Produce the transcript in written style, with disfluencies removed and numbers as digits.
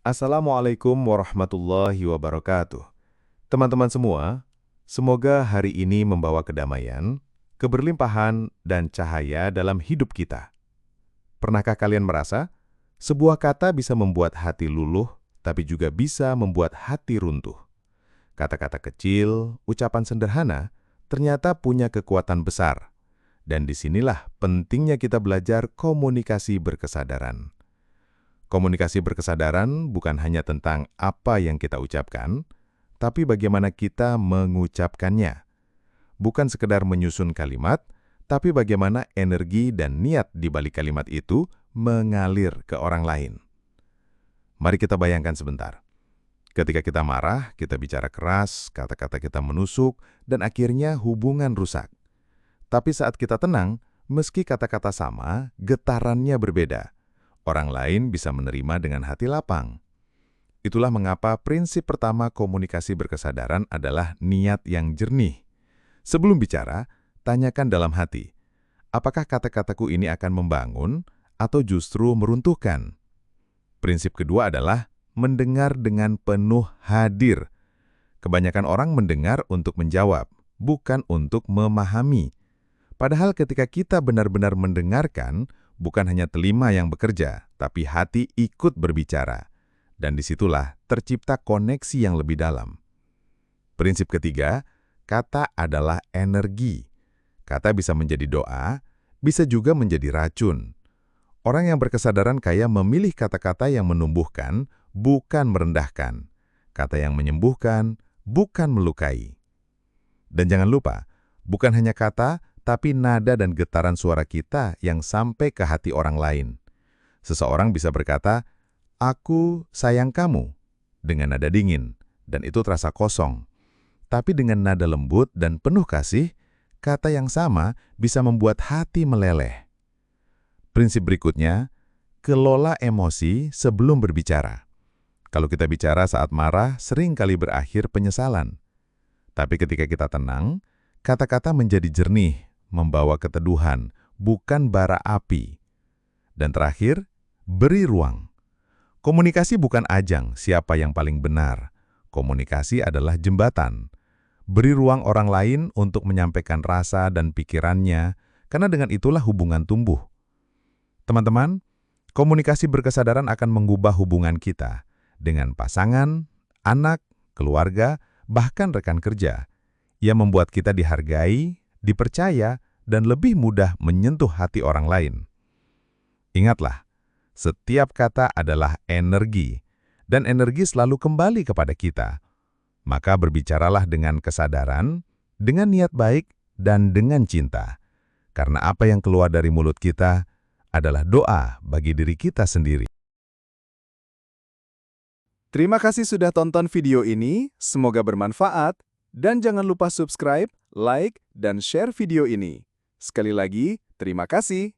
Assalamualaikum warahmatullahi wabarakatuh. Teman-teman semua, semoga hari ini membawa kedamaian, keberlimpahan, dan cahaya dalam hidup kita. Pernahkah kalian merasa, sebuah kata bisa membuat hati luluh, tapi juga bisa membuat hati runtuh? Kata-kata kecil, ucapan sederhana, ternyata punya kekuatan besar. Dan disinilah pentingnya kita belajar komunikasi berkesadaran. Komunikasi berkesadaran bukan hanya tentang apa yang kita ucapkan, tapi bagaimana kita mengucapkannya. Bukan sekedar menyusun kalimat, tapi bagaimana energi dan niat di balik kalimat itu mengalir ke orang lain. Mari kita bayangkan sebentar. Ketika kita marah, kita bicara keras, kata-kata kita menusuk, dan akhirnya hubungan rusak. Tapi saat kita tenang, meski kata-kata sama, getarannya berbeda. Orang lain bisa menerima dengan hati lapang. Itulah mengapa prinsip pertama komunikasi berkesadaran adalah niat yang jernih. Sebelum bicara, tanyakan dalam hati, apakah kata-kataku ini akan membangun atau justru meruntuhkan? Prinsip kedua adalah mendengar dengan penuh hadir. Kebanyakan orang mendengar untuk menjawab, bukan untuk memahami. Padahal ketika kita benar-benar mendengarkan, bukan hanya telinga yang bekerja, tapi hati ikut berbicara. Dan disitulah tercipta koneksi yang lebih dalam. Prinsip ketiga, kata adalah energi. Kata bisa menjadi doa, bisa juga menjadi racun. Orang yang berkesadaran kaya memilih kata-kata yang menumbuhkan, bukan merendahkan. Kata yang menyembuhkan, bukan melukai. Dan jangan lupa, bukan hanya kata, tapi nada dan getaran suara kita yang sampai ke hati orang lain. Seseorang bisa berkata, "Aku sayang kamu," dengan nada dingin, dan itu terasa kosong. Tapi dengan nada lembut dan penuh kasih, kata yang sama bisa membuat hati meleleh. Prinsip berikutnya, kelola emosi sebelum berbicara. Kalau kita bicara saat marah, sering kali berakhir penyesalan. Tapi ketika kita tenang, kata-kata menjadi jernih, membawa keteduhan, bukan bara api. Dan terakhir, beri ruang. Komunikasi bukan ajang siapa yang paling benar. Komunikasi adalah jembatan. Beri ruang orang lain untuk menyampaikan rasa dan pikirannya, karena dengan itulah hubungan tumbuh. Teman-teman, komunikasi berkesadaran akan mengubah hubungan kita dengan pasangan, anak, keluarga, bahkan rekan kerja. Ia membuat kita dihargai, dipercaya, dan lebih mudah menyentuh hati orang lain. Ingatlah, setiap kata adalah energi, dan energi selalu kembali kepada kita. Maka berbicaralah dengan kesadaran, dengan niat baik, dan dengan cinta. Karena apa yang keluar dari mulut kita adalah doa bagi diri kita sendiri. Terima kasih sudah tonton video ini, semoga bermanfaat, dan jangan lupa subscribe, like, dan share video ini. Sekali lagi, terima kasih.